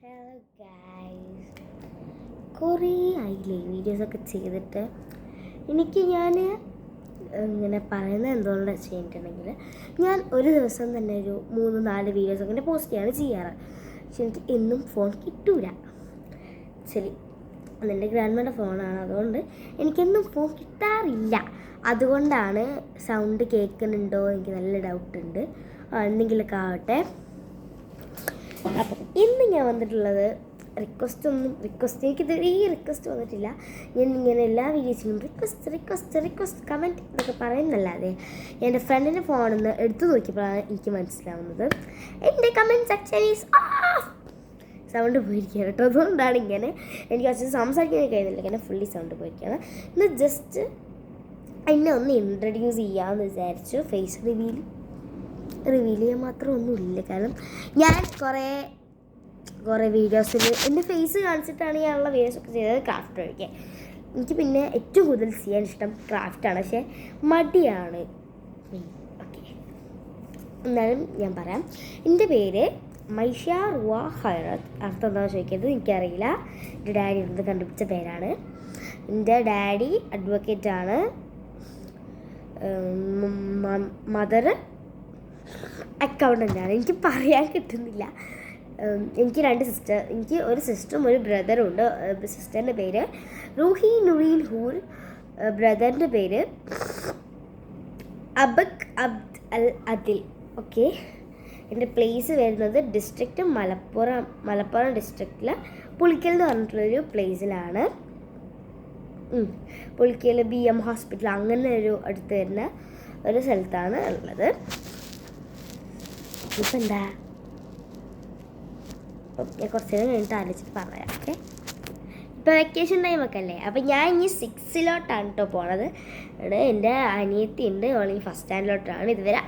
Hello guys, കുറേ ആയില്ലേ വീഡിയോസൊക്കെ ചെയ്തിട്ട്. ഞാൻ ഇങ്ങനെ പറയുന്നത് എന്തുകൊണ്ടാണ് വെച്ചിട്ടുണ്ടെങ്കിൽ, ഞാൻ ഒരു ദിവസം തന്നെ ഒരു 3-4 വീഡിയോസ് അങ്ങനെ പോസ്റ്റ് ചെയ്യാണ് ചെയ്യാറ്. പക്ഷെ എനിക്ക് എന്നും ഫോൺ കിട്ടൂല. ശരി, അതെൻ്റെ ഗ്രാൻഡ്മയുടെ ഫോണാണ്, അതുകൊണ്ട് എനിക്കെന്നും ഫോൺ കിട്ടാറില്ല. അതുകൊണ്ടാണ് സൗണ്ട് കേൾക്കുന്നുണ്ടോ എനിക്ക് നല്ല ഡൗട്ടുണ്ട്. എന്തെങ്കിലുമൊക്കെ ആവട്ടെ. അപ്പം ഇന്ന് ഞാൻ വന്നിട്ടുള്ളത് എനിക്ക് ഇതുവരെ റിക്വസ്റ്റ് വന്നിട്ടില്ല. ഞാൻ ഇങ്ങനെ എല്ലാ വീഡിയോസിലും റിക്വസ്റ്റ് കമൻറ്റ് എന്നൊക്കെ പറയുന്നല്ലാതെ എൻ്റെ ഫ്രണ്ടിൻ്റെ ഫോണിൽ നിന്ന് എടുത്തു നോക്കിയപ്പോഴാണ് എനിക്ക് മനസ്സിലാവുന്നത് എൻ്റെ comment section is of. Sound പോയിരിക്കുകയാണ് കേട്ടോ. അതുകൊണ്ടാണ് ഇങ്ങനെ എനിക്ക് കുറച്ച് സംസാരിക്കാൻ കഴിയുന്നില്ല, ഇങ്ങനെ ഫുള്ളി സൗണ്ട് പോയിരിക്കുകയാണ്. ഇന്ന് ജസ്റ്റ് എന്നെ ഒന്ന് ഇൻട്രൊഡ്യൂസ് ചെയ്യാമെന്ന് വിചാരിച്ചു. ഫേസ് റിവീൽ ചെയ്യാൻ മാത്രം ഒന്നുമില്ല, കാരണം ഞാൻ കുറേ വീഡിയോസിൽ എൻ്റെ ഫേസ് കാണിച്ചിട്ടാണ് ഞാനുള്ള വീഡിയോസൊക്കെ ചെയ്തത് ക്രാഫ്റ്റ് വഴിക്ക്. എനിക്ക് പിന്നെ ഏറ്റവും കൂടുതൽ ചെയ്യാൻ ഇഷ്ടം ക്രാഫ്റ്റാണ്, പക്ഷേ മടിയാണ്. ഓക്കെ, എന്നാലും ഞാൻ പറയാം. എൻ്റെ പേര് മൈഷ റുവ ഹൈറത്ത്. അർത്ഥം എന്താണെന്ന് ചോദിക്കുന്നത് എനിക്കറിയില്ല. എൻ്റെ ഡാഡി എടുത്ത് കണ്ടുപിടിച്ച പേരാണ്. എൻ്റെ ഡാഡി അഡ്വക്കേറ്റാണ്, മദർ അക്കൗണ്ടൻ്റാണ്. എനിക്ക് പറയാൻ കിട്ടുന്നില്ല. എനിക്ക് ഒരു സിസ്റ്ററും ഒരു ബ്രദറും ഉണ്ട്. സിസ്റ്ററിൻ്റെ പേര് റൂഹി നുറീൻ ഹൂർ, ബ്രദറിൻ്റെ പേര് അബക് അബ്ദ് അൽ അദിൽ. ഓക്കെ, എൻ്റെ പ്ലേസ് വരുന്നത് ഡിസ്ട്രിക്റ്റ് മലപ്പുറം ഡിസ്ട്രിക്റ്റിൽ പുളിക്കൽ എന്ന് പറഞ്ഞിട്ടുള്ളൊരു പ്ലേസിലാണ്. പുളിക്കൽ BM ഹോസ്പിറ്റൽ അങ്ങനെ ഒരു അടുത്ത് വരുന്ന ഒരു സ്ഥലത്താണ് ഉള്ളത്. ഇപ്പം എന്താ, ഞാൻ കുറച്ച് നേരം കഴിഞ്ഞിട്ട് ആലോചിച്ചിട്ട് പറയാം. ഓക്കെ, ഇപ്പോൾ വെക്കേഷൻ ടൈമൊക്കെ അല്ലേ. അപ്പം ഞാൻ ഇനി 6ിലോട്ടാണ് കേട്ടോ പോണത്. ഇവിടെ എൻ്റെ അനിയത്തി ഉണ്ട്, ഓളി ഫസ്റ്റ് സ്റ്റാൻഡേർഡിലോട്ടാണ്. ഇതുവരെ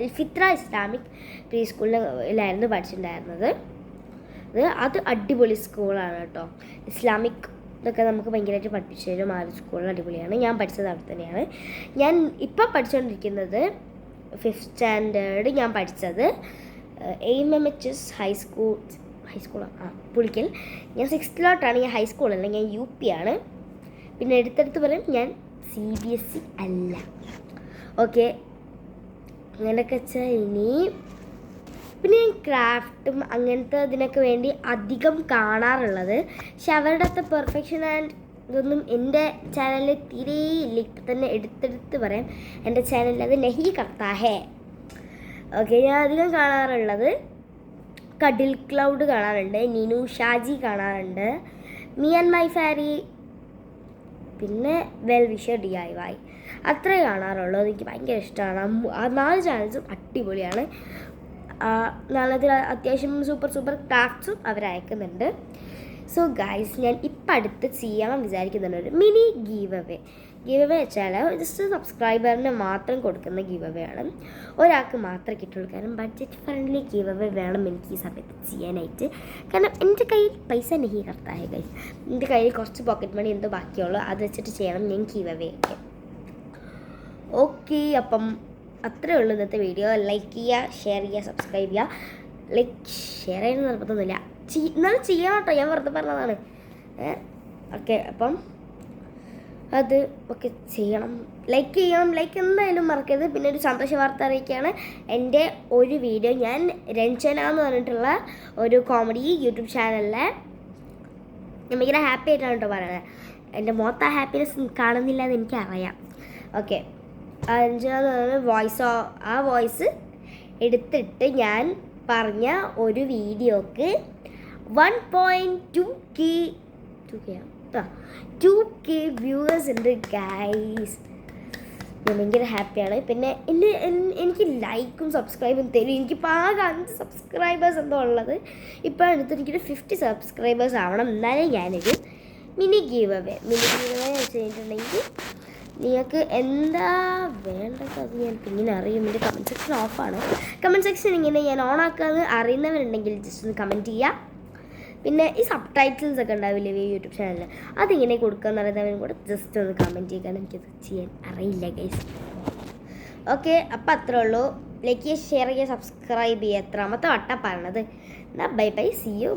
അൽഫിത്ര ഇസ്ലാമിക് പ്രീ സ്കൂളിലായിരുന്നു പഠിച്ചിട്ടുണ്ടായിരുന്നത്. അത് അടിപൊളി സ്കൂളാണ് കേട്ടോ. ഇസ്ലാമിക് ഇതൊക്കെ നമുക്ക് ഭയങ്കരമായിട്ട് പഠിപ്പിച്ചു തരും. ആ ഒരു സ്കൂളിൽ അടിപൊളിയാണ്. ഞാൻ പഠിച്ചത് അവിടെ തന്നെയാണ്. ഞാൻ ഇപ്പം പഠിച്ചുകൊണ്ടിരിക്കുന്നത് 5th സ്റ്റാൻഡേർഡ്. ഞാൻ പഠിച്ചത് AMMHS ഹൈസ്കൂളാണ് പുളിക്കൽ. ഞാൻ 6ിലോട്ടാണ്. ഞാൻ ഹൈസ്കൂളല്ല, ഞാൻ UP ആണ്. പിന്നെ എടുത്തെടുത്ത് പറയും ഞാൻ CBSE അല്ല. ഓക്കെ, അങ്ങനെയൊക്കെ വെച്ചാൽ ഇനി പിന്നെ ഞാൻ ക്രാഫ്റ്റും അങ്ങനത്തെ ഇതിനൊക്കെ വേണ്ടി അധികം കാണാറുള്ളത്. പക്ഷെ അവരുടെ അത്ര പെർഫെക്ഷൻ ആൻഡ് ഇതൊന്നും എൻ്റെ ചാനലിൽ തീരെ ഇല്ല. ഇപ്പം തന്നെ എടുത്തെടുത്ത് പറയാം, എൻ്റെ ചാനലിൽ അത് നഹി കർത്താ ഹേ. ഓക്കെ, ഞാൻ അധികം കാണാറുള്ളത് കഡിൽ ക്ലൗഡ് കാണാറുണ്ട്, നിനു ഷാജി കാണാറുണ്ട്, മീ ആൻഡ് മൈ ഫാരി, പിന്നെ വെൽ വിഷർ DIY. അത്രേ കാണാറുള്ളൂ. എനിക്ക് ഭയങ്കര ഇഷ്ടമാണ്. ആ 4 ചാനൽസും അടിപൊളിയാണ്. നാളത്തിൽ അത്യാവശ്യം സൂപ്പർ ക്രാഫ്റ്റ്സും അവരയക്കുന്നുണ്ട്. സോ ഗൈസ്, ഞാൻ ഇപ്പം അടുത്ത് ചെയ്യാൻ വിചാരിക്കുന്നുണ്ട് ഒരു മിനി ഗീവ് അവേ വെച്ചാൽ ജസ്റ്റ് സബ്സ്ക്രൈബറിന് മാത്രം കൊടുക്കുന്ന ഗീവ് അവേ ആണ്. ഒരാൾക്ക് മാത്രമേ കിട്ടുള്ളൂ. കാരണം ബഡ്ജറ്റ് ഫ്രണ്ട്ലി ഗീവ് അവേ വേണം എനിക്ക് ഈ സമയത്ത് ചെയ്യാനായിട്ട്. കാരണം എൻ്റെ കയ്യിൽ പൈസ നഹി കർത്താഹേ ഗൈസ്. എൻ്റെ കയ്യിൽ കുറച്ച് പോക്കറ്റ് മണി എന്തോ ബാക്കിയുള്ളൂ, അത് വെച്ചിട്ട് ചെയ്യണം ഞാൻ ഗീവ് അവേ ഒക്കെ. ഓക്കെ, അപ്പം അത്രേ ഉള്ളൂ ഇന്നത്തെ വീഡിയോ. ലൈക്ക് ചെയ്യുക, ഷെയർ ചെയ്യുക, സബ്സ്ക്രൈബ് ചെയ്യുക. ഷെയർ ചെയ്യുന്ന നിർബന്ധമൊന്നുമില്ല, എന്നാലും ചെയ്യണം കേട്ടോ. ഞാൻ വെറുതെ പറഞ്ഞതാണ്. ഓക്കെ, അപ്പം അത് ഒക്കെ ചെയ്യണം. ലൈക്ക് ചെയ്യണം, ലൈക്ക് എന്തായാലും മറക്കരുത്. പിന്നെ ഒരു സന്തോഷ വാർത്ത അറിയിക്കുകയാണ്. എൻ്റെ ഒരു വീഡിയോ ഞാൻ രഞ്ജന എന്ന് പറഞ്ഞിട്ടുള്ള ഒരു കോമഡി യൂട്യൂബ് ചാനലിലെ ഞാൻ ഭയങ്കര ഹാപ്പി ആയിട്ടാണ് കേട്ടോ പറയുന്നത്. എൻ്റെ മൊത്തം ഹാപ്പിനെസ് കാണുന്നില്ല എന്ന് എനിക്കറിയാം. ഓക്കെ, രഞ്ജന എന്ന് പറയുന്ന ആ വോയിസ് എടുത്തിട്ട് ഞാൻ പറഞ്ഞ ഒരു വീഡിയോക്ക് 1.2K വ്യൂവേഴ്സ് ഉണ്ട് ഗൈസ്. ഞാൻ ഭയങ്കര ഹാപ്പിയാണ്. പിന്നെ എനിക്ക് ലൈക്കും സബ്സ്ക്രൈബും തരും. എനിക്കിപ്പോൾ ആകെ 5 സബ്സ്ക്രൈബേഴ്സ് എന്തോ ഉള്ളത്. ഇപ്പോൾ എനിക്കൊരു 50 സബ്സ്ക്രൈബേഴ്സ് ആവണം, എന്നാലേ ഞാനൊരു മിനി ഗീവ് അവേ വെച്ച് കഴിഞ്ഞിട്ടുണ്ടെങ്കിൽ നിങ്ങൾക്ക് എന്താ വേണ്ടത് അത് ഞാൻ പിന്നീട് അറിയും. എൻ്റെ കമൻറ്റ് സെക്ഷൻ ഓഫാണ്. കമൻറ്റ് സെക്ഷൻ ഇങ്ങനെ ഞാൻ ഓണാക്കാതെ അറിയുന്നവരുണ്ടെങ്കിൽ ജസ്റ്റ് ഒന്ന് കമൻറ്റ് ചെയ്യുക. പിന്നെ ഈ സബ് ടൈറ്റിൽസ് ഒക്കെ ഉണ്ടാവില്ലേ യൂട്യൂബ് ചാനലിൽ, അതിങ്ങനെ കൊടുക്കാമെന്ന് അറിയുന്നവരും കൂടെ ജസ്റ്റ് ഒന്ന് കമൻറ്റ് ചെയ്യുക. കാരണം എനിക്കത് ചെയ്യാൻ അറിയില്ല ഗൈസ്. ഓക്കെ, അപ്പം അത്രേ ഉള്ളൂ. ലൈക്ക് ചെയ്യുക, ഷെയർ ചെയ്യുക, സബ്സ്ക്രൈബ് ചെയ്യുക. എത്രാമത്തെ വട്ടം പറഞ്ഞത്. എന്നാൽ ബൈ, സീ യു.